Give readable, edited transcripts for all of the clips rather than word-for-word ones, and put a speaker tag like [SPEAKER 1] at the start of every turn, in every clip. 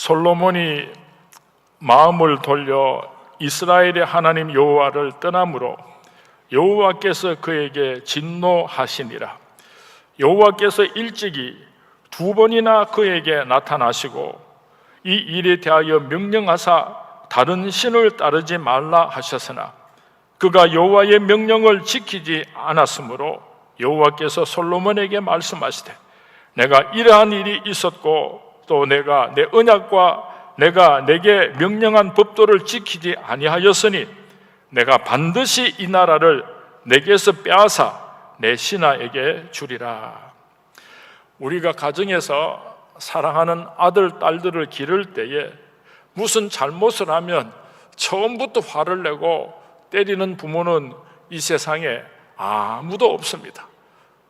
[SPEAKER 1] 솔로몬이 마음을 돌려 이스라엘의 하나님 여호와를 떠남으로 여호와께서 그에게 진노하시니라. 여호와께서 일찍이 2번이나 그에게 나타나시고 이 일에 대하여 명령하사 다른 신을 따르지 말라 하셨으나 그가 여호와의 명령을 지키지 않았으므로 여호와께서 솔로몬에게 말씀하시되 내가 이러한 일이 있었고 또 내가 내 언약과 내가 내게 명령한 법도를 지키지 아니하였으니 내가 반드시 이 나라를 내게서 빼앗아 내 신하에게 주리라. 우리가 가정에서 사랑하는 아들, 딸들을 기를 때에 무슨 잘못을 하면 처음부터 화를 내고 때리는 부모는 이 세상에 아무도 없습니다.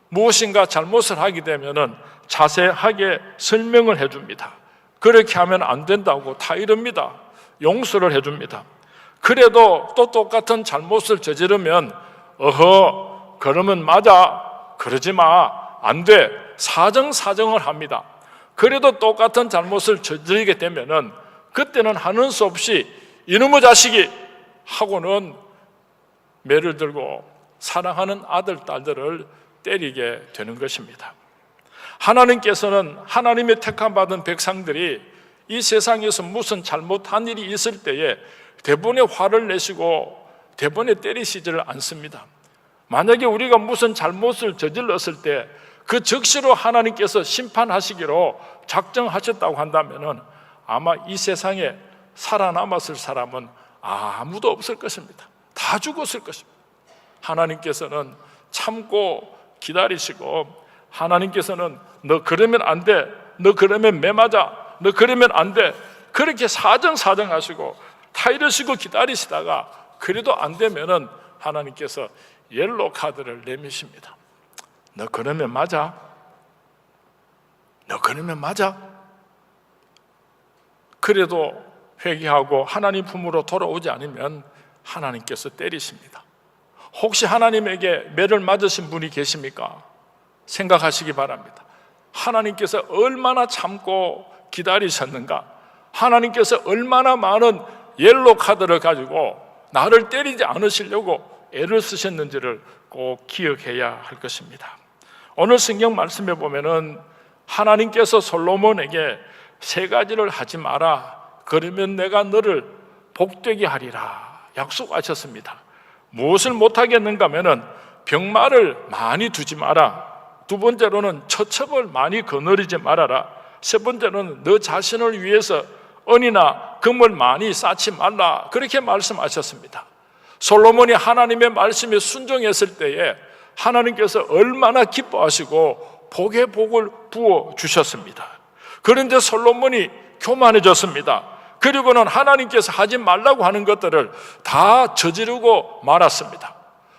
[SPEAKER 1] 무엇인가 잘못을 하게 되면 자세하게 설명을 해줍니다. 그렇게 하면 안 된다고 다 이럽니다. 용서를 해줍니다. 그래도 또 똑같은 잘못을 저지르면 어허 그러면 맞아, 그러지 마, 안 돼, 사정을 합니다. 그래도 똑같은 잘못을 저지르게 되면은 그때는 하는 수 없이 이놈의 자식이 하고는 매를 들고 사랑하는 아들, 딸들을 때리게 되는 것입니다. 하나님께서는 하나님의 택함받은 백성들이 이 세상에서 무슨 잘못한 일이 있을 때에 대번에 화를 내시고 대번에 때리시지를 않습니다. 만약에 우리가 무슨 잘못을 저질렀을 때 그 즉시로 하나님께서 심판하시기로 작정하셨다고 한다면 아마 이 세상에 살아남았을 사람은 아무도 없을 것입니다. 다 죽었을 것입니다. 하나님께서는 참고 기다리시고 하나님께서는 너 그러면 안 돼, 너 그러면 매 맞아, 너 그러면 안 돼, 그렇게 사정하시고 다 이러시고 기다리시다가 그래도 안 되면은 하나님께서 옐로 카드를 내미십니다. 너 그러면 맞아, 너 그러면 맞아. 그래도 회개하고 하나님 품으로 돌아오지 않으면 하나님께서 때리십니다. 혹시 하나님에게 매를 맞으신 분이 계십니까? 생각하시기 바랍니다. 하나님께서 얼마나 참고 기다리셨는가, 하나님께서 얼마나 많은 옐로 카드를 가지고 나를 때리지 않으시려고 애를 쓰셨는지를 꼭 기억해야 할 것입니다. 오늘 성경 말씀에 보면은 하나님께서 솔로몬에게 3가지를 하지 마라, 그러면 내가 너를 복되게 하리라 약속하셨습니다. 무엇을 못하겠는가 하면은 병마를 많이 두지 마라, 2번째로는 처첩을 많이 거느리지 말아라, 3번째로는 너 자신을 위해서 은이나 금을 많이 쌓지 말라, 그렇게 말씀하셨습니다. 솔로몬이 하나님의 말씀에 순종했을 때에 하나님께서 얼마나 기뻐하시고 복의 복을 부어주셨습니다. 그런데 솔로몬이 교만해졌습니다. 그리고는 하나님께서 하지 말라고 하는 것들을 다 저지르고 말았습니다.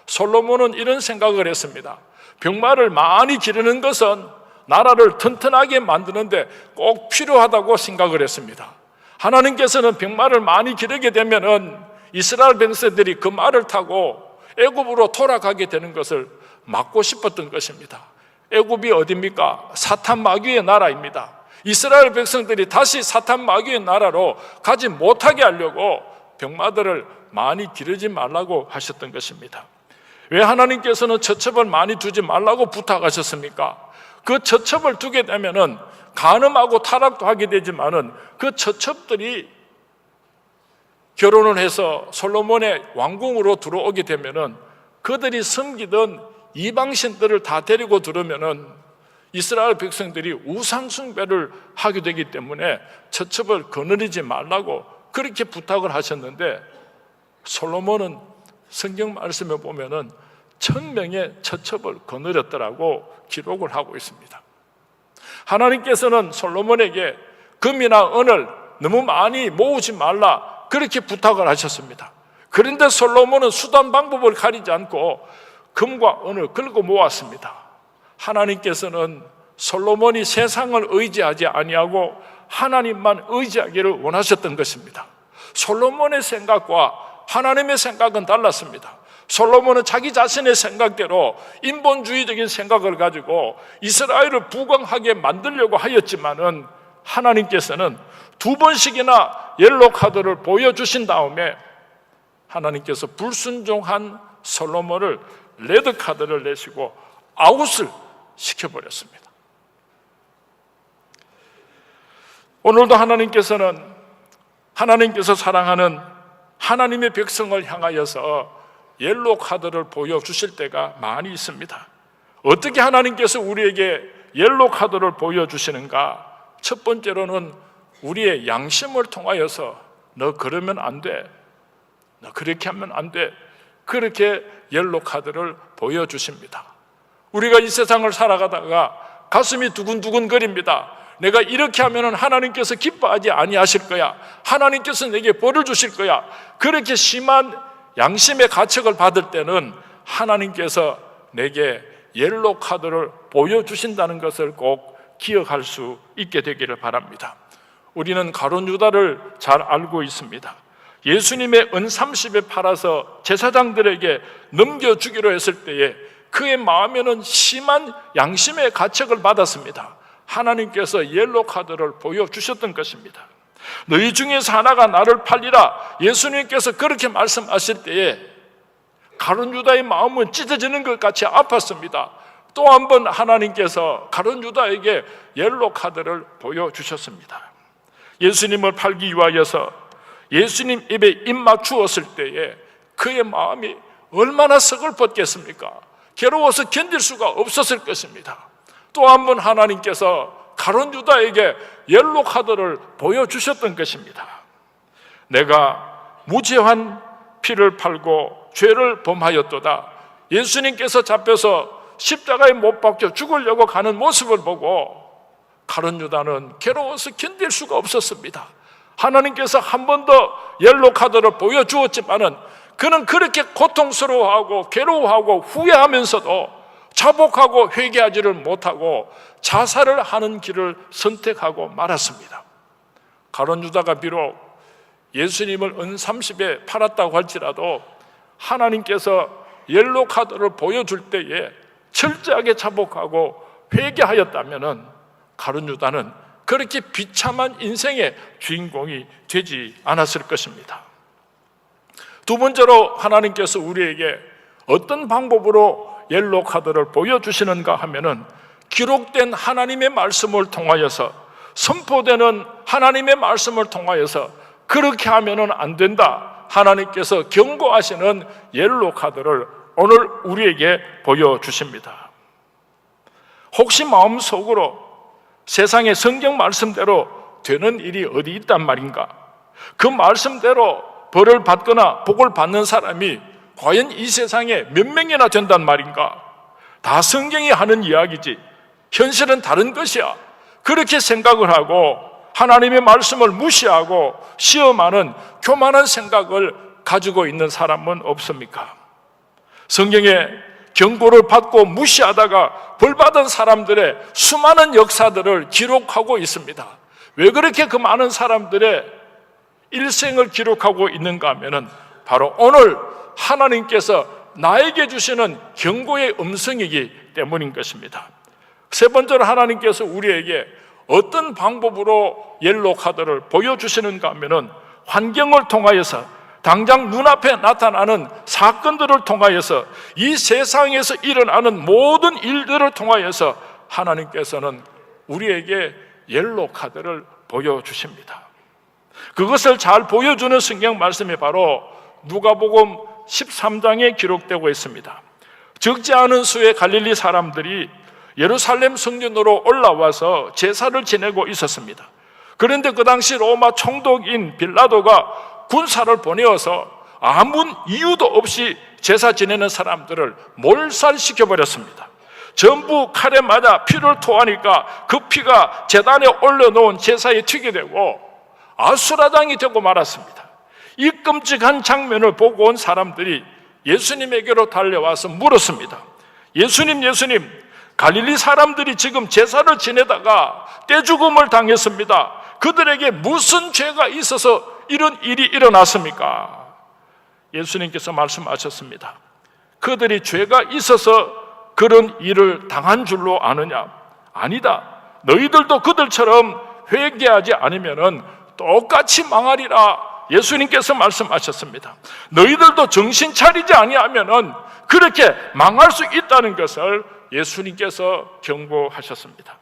[SPEAKER 1] 솔로몬은 이런 생각을 했습니다. 병마를 많이 기르는 것은 나라를 튼튼하게 만드는데 꼭 필요하다고 생각을 했습니다. 하나님께서는 병마를 많이 기르게 되면은 이스라엘 백성들이 그 말을 타고 애굽으로 돌아가게 되는 것을 막고 싶었던 것입니다. 애굽이 어디입니까? 사탄 마귀의 나라입니다. 이스라엘 백성들이 다시 사탄 마귀의 나라로 가지 못하게 하려고 병마들을 많이 기르지 말라고 하셨던 것입니다. 왜 하나님께서는 처첩을 많이 두지 말라고 부탁하셨습니까? 그 처첩을 두게 되면은 간음하고 타락도 하게 되지만은 그 처첩들이 결혼을 해서 솔로몬의 왕궁으로 들어오게 되면은 그들이 섬기던 이방신들을 다 데리고 들어오면은 이스라엘 백성들이 우상숭배를 하게 되기 때문에 처첩을 거느리지 말라고 그렇게 부탁을 하셨는데 솔로몬은 성경 말씀에 보면은 1000명의 처첩을 거느렸더라고 기록을 하고 있습니다. 하나님께서는 솔로몬에게 금이나 은을 너무 많이 모으지 말라 그렇게 부탁을 하셨습니다. 그런데 솔로몬은 수단 방법을 가리지 않고 금과 은을 긁어 모았습니다. 하나님께서는 솔로몬이 세상을 의지하지 아니하고 하나님만 의지하기를 원하셨던 것입니다. 솔로몬의 생각과 하나님의 생각은 달랐습니다. 솔로몬은 자기 자신의 생각대로 인본주의적인 생각을 가지고 이스라엘을 부강하게 만들려고 하였지만은 하나님께서는 2번씩이나 옐로 카드를 보여주신 다음에 하나님께서 불순종한 솔로몬을 레드 카드를 내시고 아웃을 시켜버렸습니다. 오늘도 하나님께서 사랑하는 하나님의 백성을 향하여서 옐로 카드를 보여주실 때가 많이 있습니다. 어떻게 하나님께서 우리에게 옐로 카드를 보여주시는가? 첫 번째로는 우리의 양심을 통하여서 너 그러면 안 돼, 너 그렇게 하면 안 돼, 그렇게 옐로 카드를 보여주십니다. 우리가 이 세상을 살아가다가 가슴이 두근두근거립니다. 내가 이렇게 하면 하나님께서 기뻐하지 아니하실 거야, 하나님께서 내게 벌을 주실 거야. 그렇게 심한 양심의 가책을 받을 때는 하나님께서 내게 옐로 카드를 보여주신다는 것을 꼭 기억할 수 있게 되기를 바랍니다. 우리는 가룟 유다를 잘 알고 있습니다. 예수님의 은 30에 팔아서 제사장들에게 넘겨주기로 했을 때에 그의 마음에는 심한 양심의 가책을 받았습니다. 하나님께서 옐로 카드를 보여주셨던 것입니다. 너희 중에서 하나가 나를 팔리라, 예수님께서 그렇게 말씀하실 때에 가룟 유다의 마음은 찢어지는 것 같이 아팠습니다. 또 한 번 하나님께서 가룟 유다에게 옐로 카드를 보여주셨습니다. 예수님을 팔기 위하여서 예수님 입에 입 맞추었을 때에 그의 마음이 얼마나 서글펐겠습니까? 괴로워서 견딜 수가 없었을 것입니다. 또 한 번 하나님께서 가룟 유다에게 옐로 카드를 보여주셨던 것입니다. 내가 무죄한 피를 팔고 죄를 범하였도다. 예수님께서 잡혀서 십자가에 못 박혀 죽으려고 가는 모습을 보고 가룟 유다는 괴로워서 견딜 수가 없었습니다. 하나님께서 한 번 더 옐로 카드를 보여주었지만은 그는 그렇게 고통스러워하고 괴로워하고 후회하면서도 자복하고 회개하지를 못하고 자살을 하는 길을 선택하고 말았습니다. 가룟 유다가 비록 예수님을 은 30에 팔았다고 할지라도 하나님께서 옐로 카드를 보여줄 때에 철저하게 자복하고 회개하였다면 가룟 유다는 그렇게 비참한 인생의 주인공이 되지 않았을 것입니다. 두 번째로 하나님께서 우리에게 어떤 방법으로 옐로 카드를 보여주시는가 하면은 기록된 하나님의 말씀을 통하여서, 선포되는 하나님의 말씀을 통하여서 그렇게 하면은 안 된다, 하나님께서 경고하시는 옐로 카드를 오늘 우리에게 보여주십니다. 혹시 마음속으로 세상의 성경 말씀대로 되는 일이 어디 있단 말인가? 그 말씀대로 벌을 받거나 복을 받는 사람이 과연 이 세상에 몇 명이나 된단 말인가? 다 성경이 하는 이야기지 현실은 다른 것이야, 그렇게 생각을 하고 하나님의 말씀을 무시하고 시험하는 교만한 생각을 가지고 있는 사람은 없습니까? 성경에 경고를 받고 무시하다가 벌받은 사람들의 수많은 역사들을 기록하고 있습니다. 왜 그렇게 그 많은 사람들의 일생을 기록하고 있는가 하면은 바로 오늘 하나님께서 나에게 주시는 경고의 음성이기 때문인 것입니다. 세 번째로 하나님께서 우리에게 어떤 방법으로 옐로 카드를 보여주시는가 하면은 환경을 통하여서, 당장 눈앞에 나타나는 사건들을 통하여서, 이 세상에서 일어나는 모든 일들을 통하여서 하나님께서는 우리에게 옐로 카드를 보여주십니다. 그것을 잘 보여주는 성경 말씀이 바로 누가복음 13장에 기록되고 있습니다. 적지 않은 수의 갈릴리 사람들이 예루살렘 성전으로 올라와서 제사를 지내고 있었습니다. 그런데 그 당시 로마 총독인 빌라도가 군사를 보내어서 아무 이유도 없이 제사 지내는 사람들을 몰살시켜버렸습니다. 전부 칼에 맞아 피를 토하니까 그 피가 제단에 올려놓은 제사에 튀게 되고 아수라장이 되고 말았습니다. 이 끔찍한 장면을 보고 온 사람들이 예수님에게로 달려와서 물었습니다. 예수님, 갈릴리 사람들이 지금 제사를 지내다가 떼죽음을 당했습니다. 그들에게 무슨 죄가 있어서 이런 일이 일어났습니까? 예수님께서 말씀하셨습니다. 그들이 죄가 있어서 그런 일을 당한 줄로 아느냐? 아니다. 너희들도 그들처럼 회개하지 않으면은 똑같이 망하리라 예수님께서 말씀하셨습니다. 너희들도 정신 차리지 아니하면은 그렇게 망할 수 있다는 것을 예수님께서 경고하셨습니다.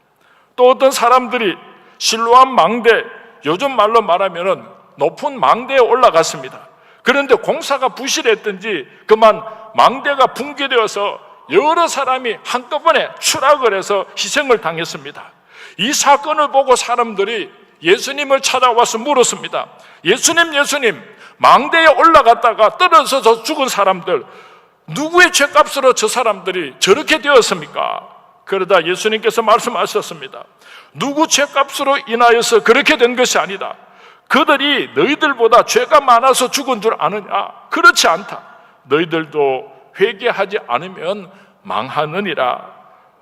[SPEAKER 1] 또 어떤 사람들이 실로암 망대, 요즘 말로 말하면은 높은 망대에 올라갔습니다. 그런데 공사가 부실했든지 그만 망대가 붕괴되어서 여러 사람이 한꺼번에 추락을 해서 희생을 당했습니다. 이 사건을 보고 사람들이 예수님을 찾아와서 물었습니다. 예수님, 망대에 올라갔다가 떨어져서 죽은 사람들, 누구의 죄값으로 저 사람들이 저렇게 되었습니까? 그러다 예수님께서 말씀하셨습니다. 누구 죄값으로 인하여서 그렇게 된 것이 아니다. 그들이 너희들보다 죄가 많아서 죽은 줄 아느냐? 그렇지 않다. 너희들도 회개하지 않으면 망하느니라.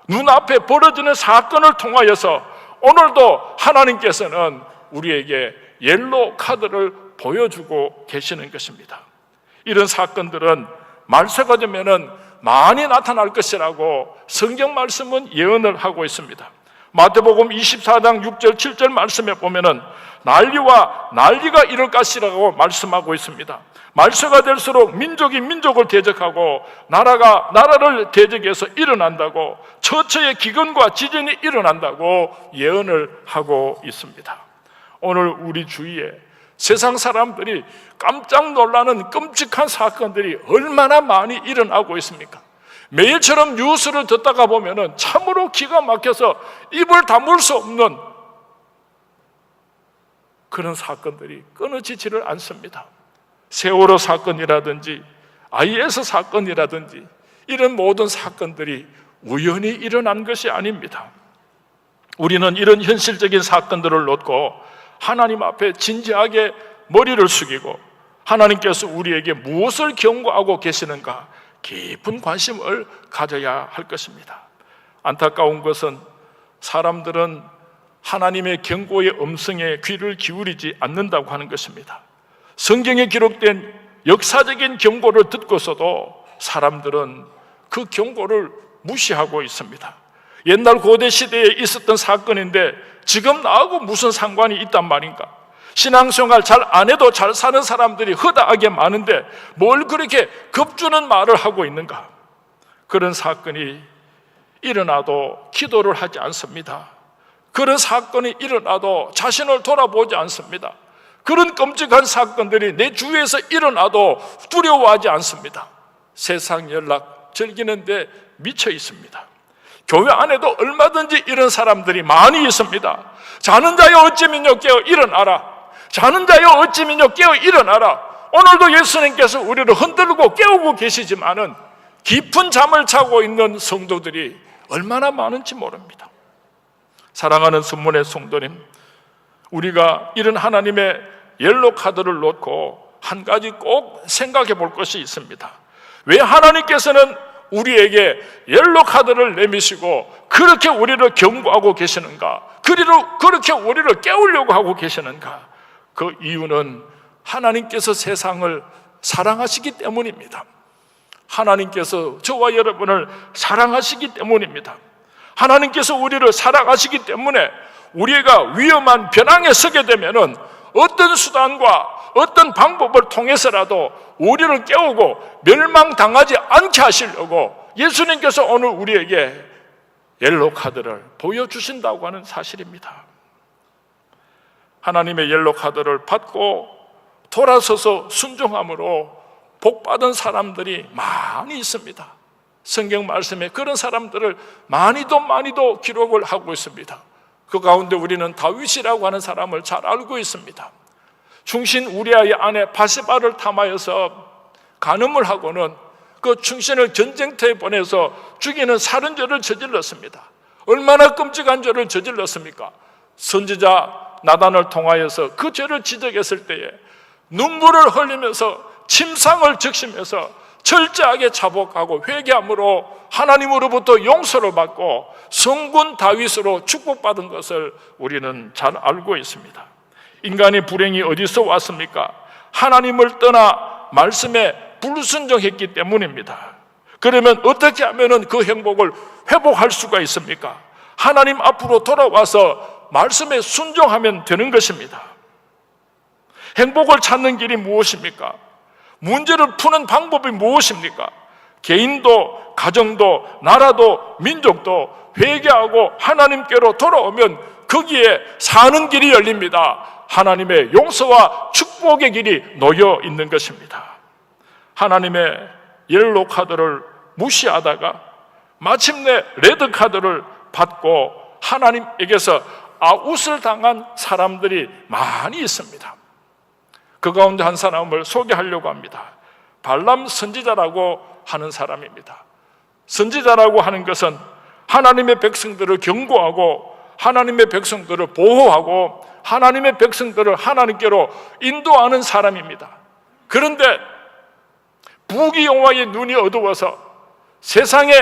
[SPEAKER 1] 눈앞에 벌어지는 사건을 통하여서 오늘도 하나님께서는 우리에게 옐로우 카드를 보여주고 계시는 것입니다. 이런 사건들은 말세가 되면은 많이 나타날 것이라고 성경 말씀은 예언을 하고 있습니다. 마태복음 24장 6절 7절 말씀에 보면은 난리와 난리가 이를 것이라고 말씀하고 있습니다. 말세가 될수록 민족이 민족을 대적하고 나라가 나라를 대적해서 일어난다고, 처처의 기근과 지진이 일어난다고 예언을 하고 있습니다. 오늘 우리 주위에 세상 사람들이 깜짝 놀라는 끔찍한 사건들이 얼마나 많이 일어나고 있습니까? 매일처럼 뉴스를 듣다가 보면은 참으로 기가 막혀서 입을 다물 수 없는 그런 사건들이 끊어지지를 않습니다. 세월호 사건이라든지 IS 사건이라든지 이런 모든 사건들이 우연히 일어난 것이 아닙니다. 우리는 이런 현실적인 사건들을 놓고 하나님 앞에 진지하게 머리를 숙이고 하나님께서 우리에게 무엇을 경고하고 계시는가 깊은 관심을 가져야 할 것입니다. 안타까운 것은 사람들은 하나님의 경고의 음성에 귀를 기울이지 않는다고 하는 것입니다. 성경에 기록된 역사적인 경고를 듣고서도 사람들은 그 경고를 무시하고 있습니다. 옛날 고대 시대에 있었던 사건인데 지금 나하고 무슨 상관이 있단 말인가? 신앙생활 잘 안 해도 잘 사는 사람들이 허다하게 많은데 뭘 그렇게 겁주는 말을 하고 있는가? 그런 사건이 일어나도 기도를 하지 않습니다. 그런 사건이 일어나도 자신을 돌아보지 않습니다. 그런 끔찍한 사건들이 내 주위에서 일어나도 두려워하지 않습니다. 세상 연락 즐기는데 미쳐 있습니다. 교회 안에도 얼마든지 이런 사람들이 많이 있습니다. 자는 자여 어찌 민요 깨어 일어나라. 자는 자여 어찌 민요 깨어 일어나라. 오늘도 예수님께서 우리를 흔들고 깨우고 계시지만은 깊은 잠을 자고 있는 성도들이 얼마나 많은지 모릅니다. 사랑하는 순문의 성도님, 우리가 이런 하나님의 옐로우 카드를 놓고 한 가지 꼭 생각해 볼 것이 있습니다. 왜 하나님께서는 우리에게 옐로우 카드를 내미시고 그렇게 우리를 경고하고 계시는가? 그렇게 우리를 깨우려고 하고 계시는가? 그 이유는 하나님께서 세상을 사랑하시기 때문입니다. 하나님께서 저와 여러분을 사랑하시기 때문입니다. 하나님께서 우리를 사랑하시기 때문에 우리가 위험한 벼랑에 서게 되면은 어떤 수단과 어떤 방법을 통해서라도 우리를 깨우고 멸망당하지 않게 하시려고 예수님께서 오늘 우리에게 옐로우 카드를 보여주신다고 하는 사실입니다. 하나님의 옐로우 카드를 받고 돌아서서 순종함으로 복받은 사람들이 많이 있습니다. 성경 말씀에 그런 사람들을 많이도 기록을 하고 있습니다. 그 가운데 우리는 다윗이라고 하는 사람을 잘 알고 있습니다. 충신 우리아의 아내 바세바를 탐하여서 간음을 하고는 그 충신을 전쟁터에 보내서 죽이는 살인죄를 저질렀습니다. 얼마나 끔찍한 죄를 저질렀습니까? 선지자 나단을 통하여서 그 죄를 지적했을 때에 눈물을 흘리면서 침상을 적시면서 철저하게 자복하고 회개함으로 하나님으로부터 용서를 받고 성군 다윗으로 축복받은 것을 우리는 잘 알고 있습니다. 인간의 불행이 어디서 왔습니까? 하나님을 떠나 말씀에 불순종했기 때문입니다. 그러면 어떻게 하면 그 행복을 회복할 수가 있습니까? 하나님 앞으로 돌아와서 말씀에 순종하면 되는 것입니다. 행복을 찾는 길이 무엇입니까? 문제를 푸는 방법이 무엇입니까? 개인도, 가정도, 나라도, 민족도 회개하고 하나님께로 돌아오면 거기에 사는 길이 열립니다. 하나님의 용서와 축복의 길이 놓여 있는 것입니다. 하나님의 옐로우 카드를 무시하다가 마침내 레드 카드를 받고 하나님에게서 아웃을 당한 사람들이 많이 있습니다. 그 가운데 한 사람을 소개하려고 합니다. 발람 선지자라고 하는 사람입니다. 선지자라고 하는 것은 하나님의 백성들을 경고하고 하나님의 백성들을 보호하고 하나님의 백성들을 하나님께로 인도하는 사람입니다. 그런데 부귀영화의 눈이 어두워서 세상의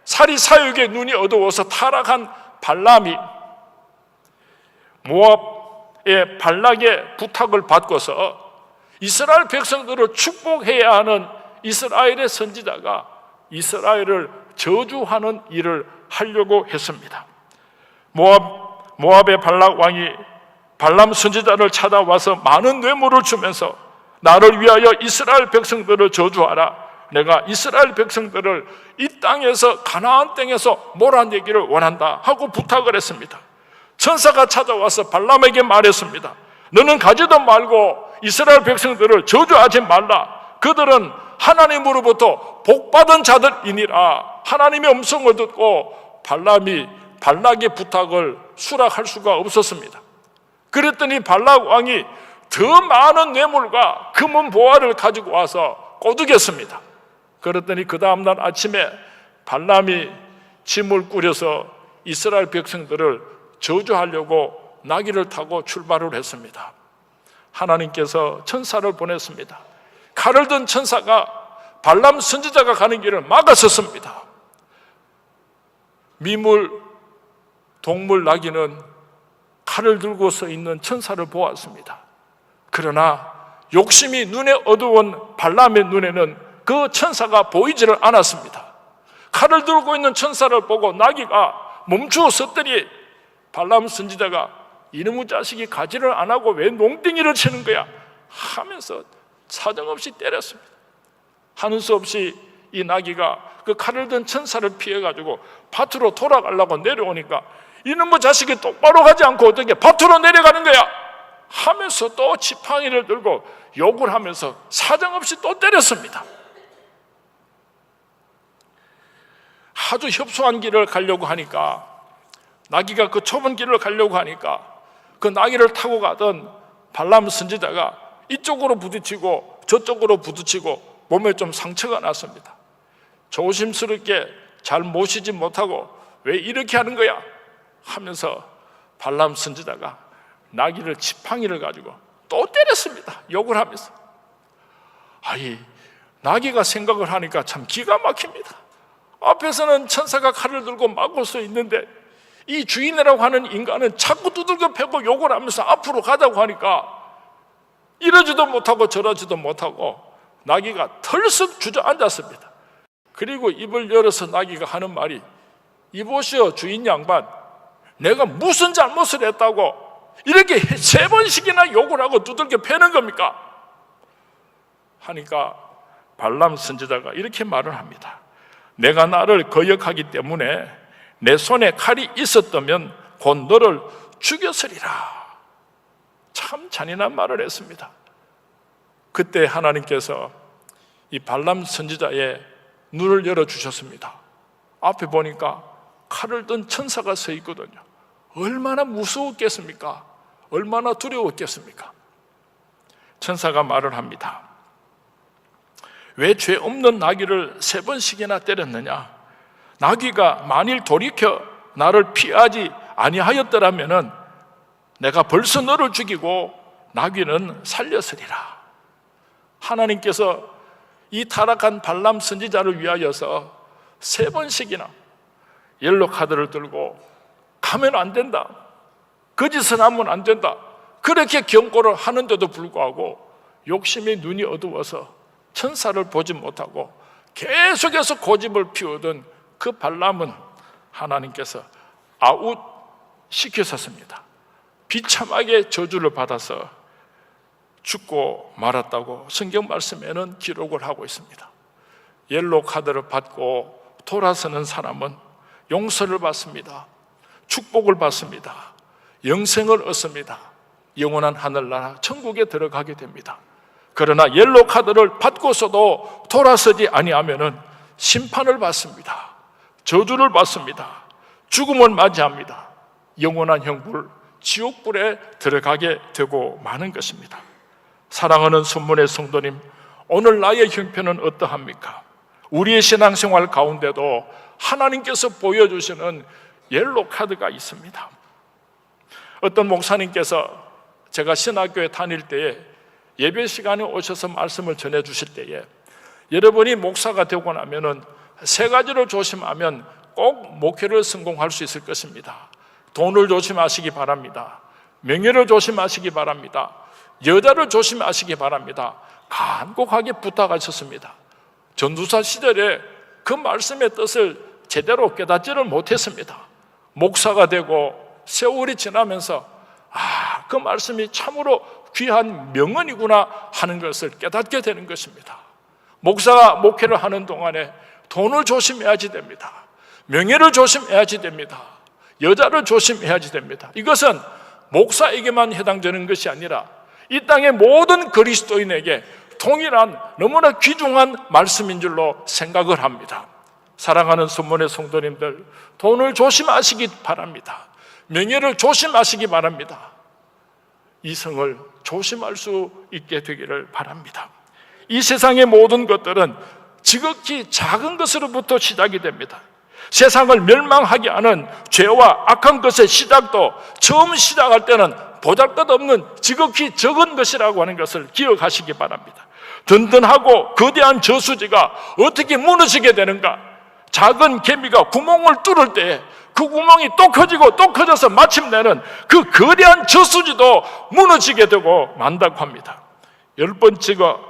[SPEAKER 1] 사리사욕의 눈이 어두워서 타락한 발람이 모압의 발락의 부탁을 받고서 이스라엘 백성들을 축복해야 하는 이스라엘의 선지자가 이스라엘을 저주하는 일을 하려고 했습니다. 모압의 발락 왕이 발람 선지자를 찾아와서 많은 뇌물을 주면서 나를 위하여 이스라엘 백성들을 저주하라. 내가 이스라엘 백성들을 이 땅에서 가나안 땅에서 몰아내기를 원한다 하고 부탁을 했습니다. 천사가 찾아와서 발람에게 말했습니다. 너는 가지도 말고 이스라엘 백성들을 저주하지 말라. 그들은 하나님으로부터 복받은 자들이니라. 하나님의 음성을 듣고 발람이 발락의 부탁을 수락할 수가 없었습니다. 그랬더니 발락 왕이 더 많은 뇌물과 금은 보화를 가지고 와서 꼬드겼습니다. 그랬더니 그 다음날 아침에 발람이 짐을 꾸려서 이스라엘 백성들을 저주하려고 나귀를 타고 출발을 했습니다. 하나님께서 천사를 보냈습니다. 칼을 든 천사가 발람 선지자가 가는 길을 막았었습니다. 미물 동물 나귀는 칼을 들고 서 있는 천사를 보았습니다. 그러나 욕심이 눈에 어두운 발람의 눈에는 그 천사가 보이지를 않았습니다. 칼을 들고 있는 천사를 보고 나귀가 멈추어 섰더니 발람 선지자가 이놈의 자식이 가지를 안 하고 왜 농땡이를 치는 거야 하면서 사정없이 때렸습니다. 하는 수 없이 이 나귀가 그 칼을 든 천사를 피해가지고 밭으로 돌아가려고 내려오니까 이놈의 자식이 똑바로 가지 않고 어떻게 밭으로 내려가는 거야 하면서 또 지팡이를 들고 욕을 하면서 사정없이 또 때렸습니다. 아주 협소한 길을 가려고 하니까 나귀가 그 좁은 길을 가려고 하니까 그 나귀를 타고 가던 발람 선지자가 이쪽으로 부딪히고 저쪽으로 부딪히고 몸에 좀 상처가 났습니다. 조심스럽게 잘 모시지 못하고 왜 이렇게 하는 거야 하면서 발람 선지자가 나귀를 지팡이를 가지고 또 때렸습니다. 욕을 하면서. 아이, 나귀가 생각을 하니까 참 기가 막힙니다. 앞에서는 천사가 칼을 들고 막고 서 있는데 이 주인이라고 하는 인간은 자꾸 두들겨 패고 욕을 하면서 앞으로 가자고 하니까 이러지도 못하고 저러지도 못하고 나귀가 털썩 주저앉았습니다. 그리고 입을 열어서 나귀가 하는 말이 이보시오 주인 양반, 내가 무슨 잘못을 했다고 이렇게 3번씩이나 욕을 하고 두들겨 패는 겁니까? 하니까 발람 선지자가 이렇게 말을 합니다. 내가 나를 거역하기 때문에 내 손에 칼이 있었다면 곧 너를 죽였으리라. 참 잔인한 말을 했습니다. 그때 하나님께서 이 발람 선지자의 눈을 열어주셨습니다. 앞에 보니까 칼을 든 천사가 서 있거든요. 얼마나 무서웠겠습니까? 얼마나 두려웠겠습니까? 천사가 말을 합니다. 왜 죄 없는 나귀를 3번씩이나 때렸느냐? 나귀가 만일 돌이켜 나를 피하지 아니하였더라면 내가 벌써 너를 죽이고 나귀는 살렸으리라. 하나님께서 이 타락한 발람 선지자를 위하여서 3번씩이나 옐로 카드를 들고 가면 안 된다, 거짓은 하면 안 된다, 그렇게 경고를 하는데도 불구하고 욕심이 눈이 어두워서 천사를 보지 못하고 계속해서 고집을 피우던 그 발람은 하나님께서 아웃 시켰었습니다. 비참하게 저주를 받아서 죽고 말았다고 성경 말씀에는 기록을 하고 있습니다. 옐로우 카드를 받고 돌아서는 사람은 용서를 받습니다. 축복을 받습니다. 영생을 얻습니다. 영원한 하늘나라 천국에 들어가게 됩니다. 그러나 옐로우 카드를 받고서도 돌아서지 아니하면은 심판을 받습니다. 저주를 받습니다. 죽음을 맞이합니다. 영원한 형벌, 지옥불에 들어가게 되고 마는 것입니다. 사랑하는 순문의 성도님, 오늘 나의 형편은 어떠합니까? 우리의 신앙생활 가운데도 하나님께서 보여주시는 옐로우 카드가 있습니다. 어떤 목사님께서 제가 신학교에 다닐 때에 예배 시간에 오셔서 말씀을 전해 주실 때에 여러분이 목사가 되고 나면은 세 가지를 조심하면 꼭 목회를 성공할 수 있을 것입니다. 돈을 조심하시기 바랍니다. 명예를 조심하시기 바랍니다. 여자를 조심하시기 바랍니다. 간곡하게 부탁하셨습니다. 전도사 시절에 그 말씀의 뜻을 제대로 깨닫지를 못했습니다. 목사가 되고 세월이 지나면서 그 말씀이 참으로 귀한 명언이구나 하는 것을 깨닫게 되는 것입니다. 목사가 목회를 하는 동안에 돈을 조심해야지 됩니다. 명예를 조심해야지 됩니다. 여자를 조심해야지 됩니다. 이것은 목사에게만 해당되는 것이 아니라 이 땅의 모든 그리스도인에게 동일한 너무나 귀중한 말씀인 줄로 생각을 합니다. 사랑하는 순문의 성도님들, 돈을 조심하시기 바랍니다. 명예를 조심하시기 바랍니다. 이성을 조심할 수 있게 되기를 바랍니다. 이 세상의 모든 것들은 지극히 작은 것으로부터 시작이 됩니다. 세상을 멸망하게 하는 죄와 악한 것의 시작도 처음 시작할 때는 보잘것없는 지극히 적은 것이라고 하는 것을 기억하시기 바랍니다. 든든하고 거대한 저수지가 어떻게 무너지게 되는가? 작은 개미가 구멍을 뚫을 때 그 구멍이 또 커지고 또 커져서 마침내는 그 거대한 저수지도 무너지게 되고 만다고 합니다. 10번 찍어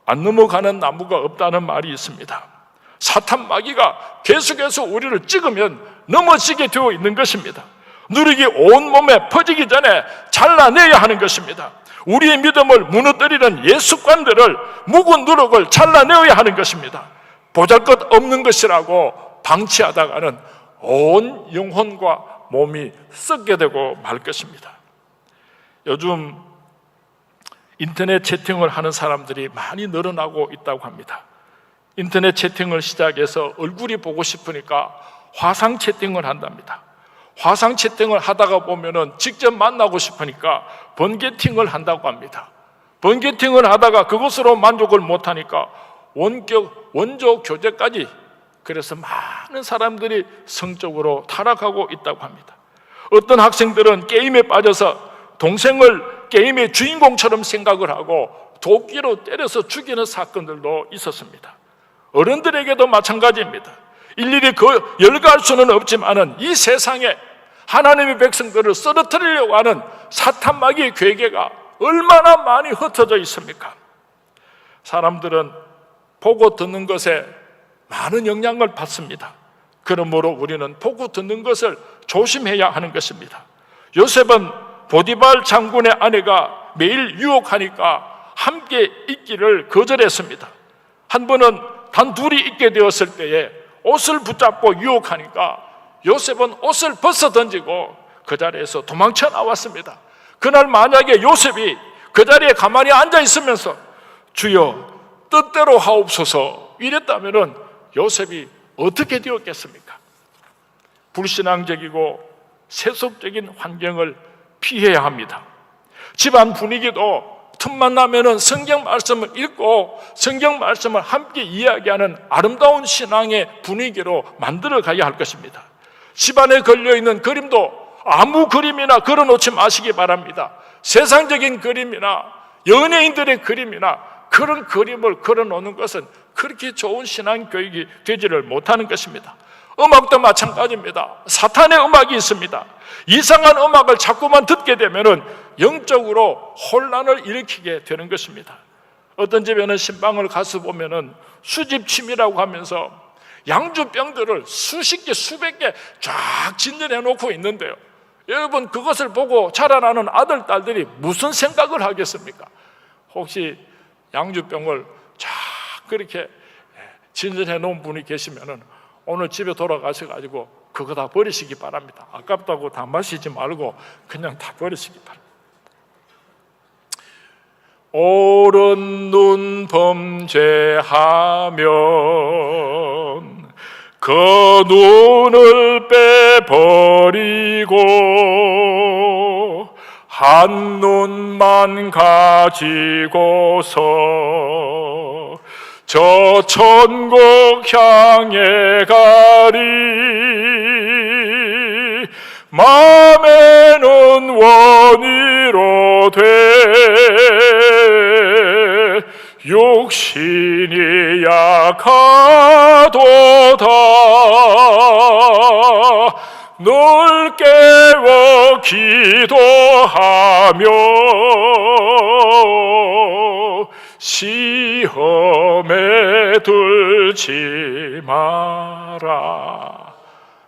[SPEAKER 1] 안 넘어가는 나무가 없다는 말이 있습니다. 사탄 마귀가 계속해서 우리를 찍으면 넘어지게 되어 있는 것입니다. 누룩이 온몸에 퍼지기 전에 잘라내야 하는 것입니다. 우리의 믿음을 무너뜨리는 옛습관들을, 묵은 누룩을 잘라내어야 하는 것입니다. 보잘것없는 것이라고 방치하다가는 온 영혼과 몸이 썩게 되고 말 것입니다. 요즘 인터넷 채팅을 하는 사람들이 많이 늘어나고 있다고 합니다. 인터넷 채팅을 시작해서 얼굴이 보고 싶으니까 화상 채팅을 한답니다. 화상 채팅을 하다가 보면은 직접 만나고 싶으니까 번개팅을 한다고 합니다. 번개팅을 하다가 그것으로 만족을 못하니까 원조 교제까지, 그래서 많은 사람들이 성적으로 타락하고 있다고 합니다. 어떤 학생들은 게임에 빠져서 동생을 게임의 주인공처럼 생각을 하고 도끼로 때려서 죽이는 사건들도 있었습니다. 어른들에게도 마찬가지입니다. 일일이 열거할 수는 없지만은 이 세상에 하나님의 백성들을 쓰러뜨리려고 하는 사탄 마귀의 괴계가 얼마나 많이 흩어져 있습니까? 사람들은 보고 듣는 것에 많은 영향을 받습니다. 그러므로 우리는 보고 듣는 것을 조심해야 하는 것입니다. 요셉은 보디발 장군의 아내가 매일 유혹하니까 함께 있기를 거절했습니다. 한 번은 단둘이 있게 되었을 때에 옷을 붙잡고 유혹하니까 요셉은 옷을 벗어 던지고 그 자리에서 도망쳐 나왔습니다. 그날 만약에 요셉이 그 자리에 가만히 앉아 있으면서 주여 뜻대로 하옵소서 이랬다면 요셉이 어떻게 되었겠습니까? 불신앙적이고 세속적인 환경을 피해야 합니다. 집안 분위기도 틈만 나면은 성경 말씀을 읽고 성경 말씀을 함께 이야기하는 아름다운 신앙의 분위기로 만들어 가야 할 것입니다. 집안에 걸려있는 그림도 아무 그림이나 걸어놓지 마시기 바랍니다. 세상적인 그림이나 연예인들의 그림이나 그런 그림을 걸어놓는 것은 그렇게 좋은 신앙 교육이 되지를 못하는 것입니다. 음악도 마찬가지입니다. 사탄의 음악이 있습니다. 이상한 음악을 자꾸만 듣게 되면은 영적으로 혼란을 일으키게 되는 것입니다. 어떤 집에는 신방을 가서 보면은 수집 취미라고 하면서 양주병들을 수십 개, 수백 개 쫙 진열해 놓고 있는데요. 여러분, 그것을 보고 자라나는 아들, 딸들이 무슨 생각을 하겠습니까? 혹시 양주병을 쫙 그렇게 진전해 놓은 분이 계시면은 오늘 집에 돌아가셔가지고 그거 다 버리시기 바랍니다. 아깝다고 다 마시지 말고 그냥 다 버리시기 바랍니다. 옳은 눈 범죄하면 그 눈을 빼버리고 한 눈만 가지고서 저 천국 향해 가리. 마음에는 원이로 돼 육신이 약하도다. 늘 깨워 기도하며 시험에 들지 마라.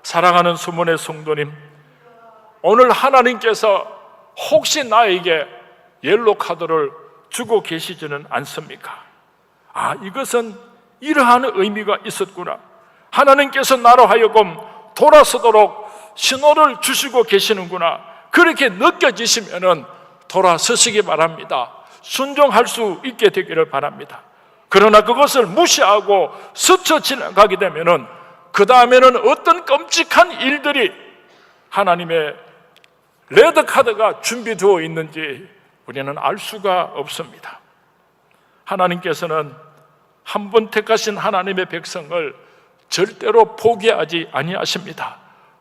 [SPEAKER 1] 사랑하는 수문의 성도님, 오늘 하나님께서 혹시 나에게 옐로 카드를 주고 계시지는 않습니까? 아, 이것은 이러한 의미가 있었구나. 하나님께서 나로 하여금 돌아서도록 신호를 주시고 계시는구나. 그렇게 느껴지시면은 돌아서시기 바랍니다. 순종할 수 있게 되기를 바랍니다. 그러나 그것을 무시하고 스쳐 지나가게 되면은 그 다음에는 어떤 끔찍한 일들이 하나님의 레드카드가 준비되어 있는지 우리는 알 수가 없습니다. 하나님께서는 한 번 택하신 하나님의 백성을 절대로 포기하지 아니하십니다.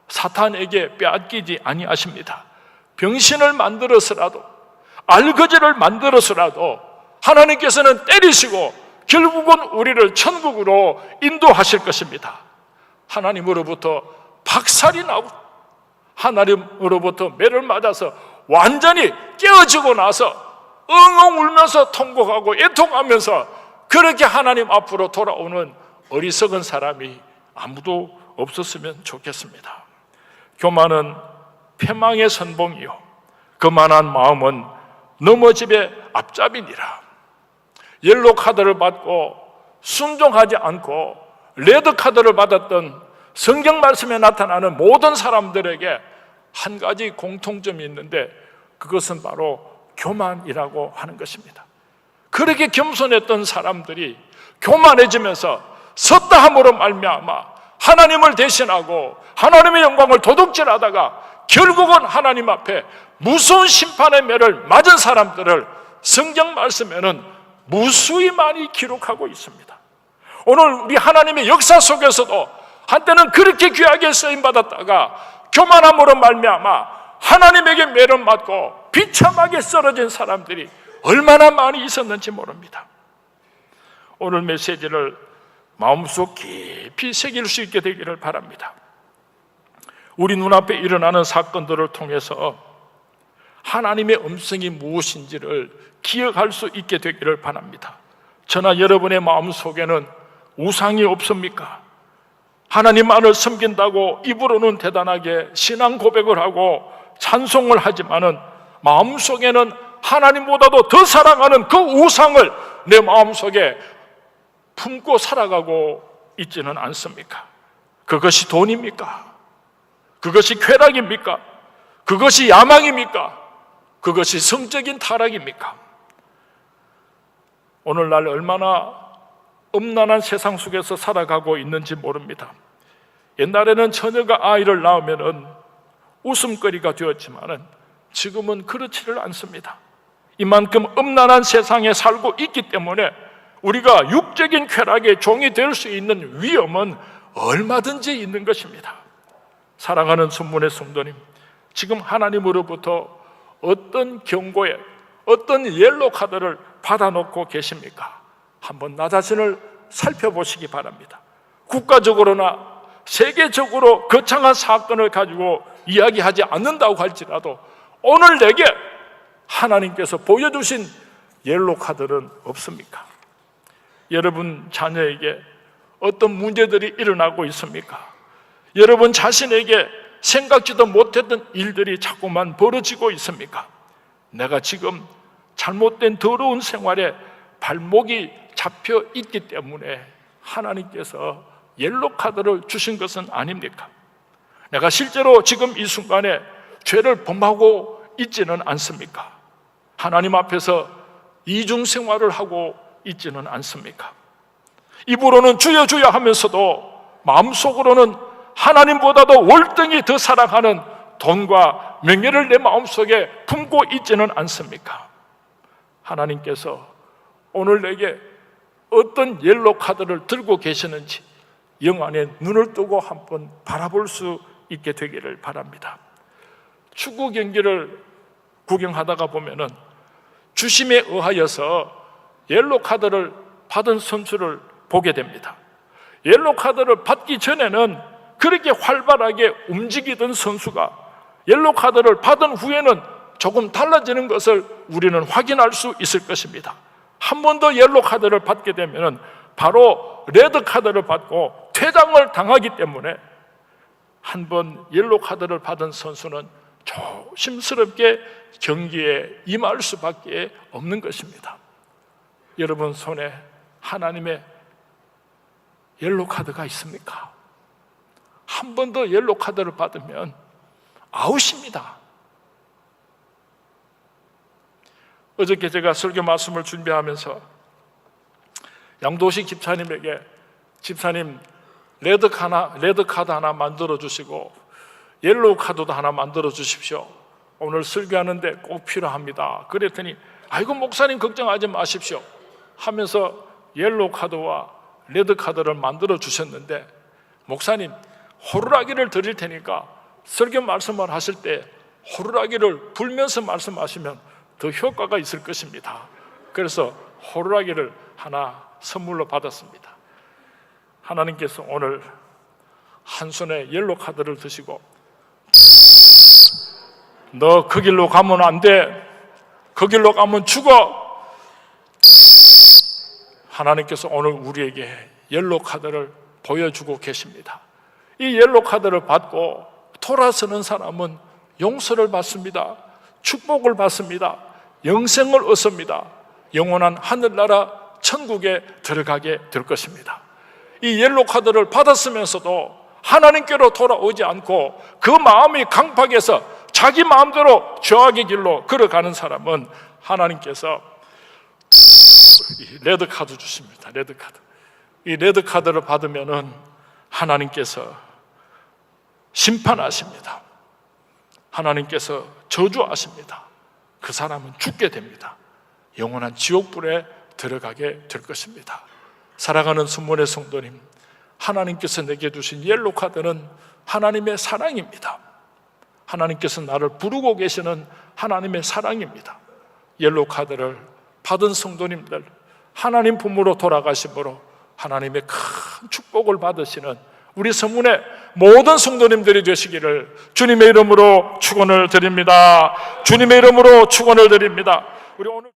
[SPEAKER 1] 사탄에게 빼앗기지 아니하십니다. 병신을 만들어서라도, 알거지를 만들어서라도 하나님께서는 때리시고 결국은 우리를 천국으로 인도하실 것입니다. 하나님으로부터 박살이 나고 하나님으로부터 매를 맞아서 완전히 깨어지고 나서 엉엉 울면서 통곡하고 애통하면서 그렇게 하나님 앞으로 돌아오는 어리석은 사람이 아무도 없었으면 좋겠습니다. 교만은 패망의 선봉이요 거만한 마음은 넘어집의 앞잡이니라. 옐로 카드를 받고 순종하지 않고 레드 카드를 받았던 성경 말씀에 나타나는 모든 사람들에게 한 가지 공통점이 있는데 그것은 바로 교만이라고 하는 것입니다. 그렇게 겸손했던 사람들이 교만해지면서 섰다 함으로 말미암아 하나님을 대신하고 하나님의 영광을 도둑질하다가 결국은 하나님 앞에 무서운 심판의 매를 맞은 사람들을 성경 말씀에는 무수히 많이 기록하고 있습니다. 오늘 우리 하나님의 역사 속에서도 한때는 그렇게 귀하게 쓰임받았다가 교만함으로 말미암아 하나님에게 매를 맞고 비참하게 쓰러진 사람들이 얼마나 많이 있었는지 모릅니다. 오늘 메시지를 마음속 깊이 새길 수 있게 되기를 바랍니다. 우리 눈앞에 일어나는 사건들을 통해서 하나님의 음성이 무엇인지를 기억할 수 있게 되기를 바랍니다. 저나 여러분의 마음속에는 우상이 없습니까? 하나님만을 섬긴다고 입으로는 대단하게 신앙 고백을 하고 찬송을 하지만은 마음속에는 하나님보다도 더 사랑하는 그 우상을 내 마음속에 품고 살아가고 있지는 않습니까? 그것이 돈입니까? 그것이 쾌락입니까? 그것이 야망입니까? 그것이 성적인 타락입니까? 오늘날 얼마나 음란한 세상 속에서 살아가고 있는지 모릅니다. 옛날에는 처녀가 아이를 낳으면 웃음거리가 되었지만 지금은 그렇지를 않습니다. 이만큼 음란한 세상에 살고 있기 때문에 우리가 육적인 쾌락의 종이 될 수 있는 위험은 얼마든지 있는 것입니다. 사랑하는 순문의 성도님, 지금 하나님으로부터 어떤 경고에 어떤 옐로 카드를 받아놓고 계십니까? 한번 나 자신을 살펴보시기 바랍니다. 국가적으로나 세계적으로 거창한 사건을 가지고 이야기하지 않는다고 할지라도 오늘 내게 하나님께서 보여주신 옐로 카드는 없습니까? 여러분 자녀에게 어떤 문제들이 일어나고 있습니까? 여러분 자신에게 생각지도 못했던 일들이 자꾸만 벌어지고 있습니까? 내가 지금 잘못된 더러운 생활에 발목이 잡혀 있기 때문에 하나님께서 옐로 카드를 주신 것은 아닙니까? 내가 실제로 지금 이 순간에 죄를 범하고 있지는 않습니까? 하나님 앞에서 이중 생활을 하고 있지는 않습니까? 입으로는 주여 주여 하면서도 마음속으로는 하나님보다도 월등히 더 사랑하는 돈과 명예를 내 마음속에 품고 있지는 않습니까? 하나님께서 오늘 내게 어떤 옐로 카드를 들고 계시는지 영안에 눈을 뜨고 한번 바라볼 수 있게 되기를 바랍니다. 축구 경기를 구경하다가 보면은 주심에 의하여서 옐로 카드를 받은 선수를 보게 됩니다. 옐로 카드를 받기 전에는 그렇게 활발하게 움직이던 선수가 옐로 카드를 받은 후에는 조금 달라지는 것을 우리는 확인할 수 있을 것입니다. 한 번 더 옐로 카드를 받게 되면 바로 레드 카드를 받고 퇴장을 당하기 때문에 한 번 옐로 카드를 받은 선수는 조심스럽게 경기에 임할 수밖에 없는 것입니다. 여러분 손에 하나님의 옐로 카드가 있습니까? 한 번 더 옐로 카드를 받으면 아웃입니다. 어저께 제가 설교 말씀을 준비하면서 양도식 집사님에게 집사님 레드 카드 하나 만들어 주시고 옐로우 카드도 하나 만들어 주십시오. 오늘 설교하는데 꼭 필요합니다. 그랬더니 아이고 목사님 걱정하지 마십시오 하면서 옐로우 카드와 레드 카드를 만들어 주셨는데 목사님 호루라기를 드릴 테니까 설교 말씀을 하실 때 호루라기를 불면서 말씀하시면 더 효과가 있을 것입니다. 그래서 호루라기를 하나 선물로 받았습니다. 하나님께서 오늘 한 손에 옐로 카드를 드시고 너 그 길로 가면 안 돼. 그 길로 가면 죽어. 하나님께서 오늘 우리에게 옐로 카드를 보여주고 계십니다. 이 옐로 카드를 받고 돌아서는 사람은 용서를 받습니다. 축복을 받습니다. 영생을 얻습니다. 영원한 하늘나라 천국에 들어가게 될 것입니다. 이 옐로 카드를 받았으면서도 하나님께로 돌아오지 않고 그 마음이 강팍해서 자기 마음대로 죄악의 길로 걸어가는 사람은 하나님께서 레드 카드 주십니다. 레드 카드. 이 레드 카드를 받으면은 하나님께서 심판하십니다. 하나님께서 저주하십니다. 그 사람은 죽게 됩니다. 영원한 지옥불에 들어가게 될 것입니다. 사랑하는 순문의 성도님, 하나님께서 내게 주신 옐로 카드는 하나님의 사랑입니다. 하나님께서 나를 부르고 계시는 하나님의 사랑입니다. 옐로 카드를 받은 성도님들, 하나님 품으로 돌아가심으로 하나님의 큰 축복을 받으시는 우리 성문의 모든 성도님들이 되시기를 주님의 이름으로 축원을 드립니다. 주님의 이름으로 축원을 드립니다. 우리 오늘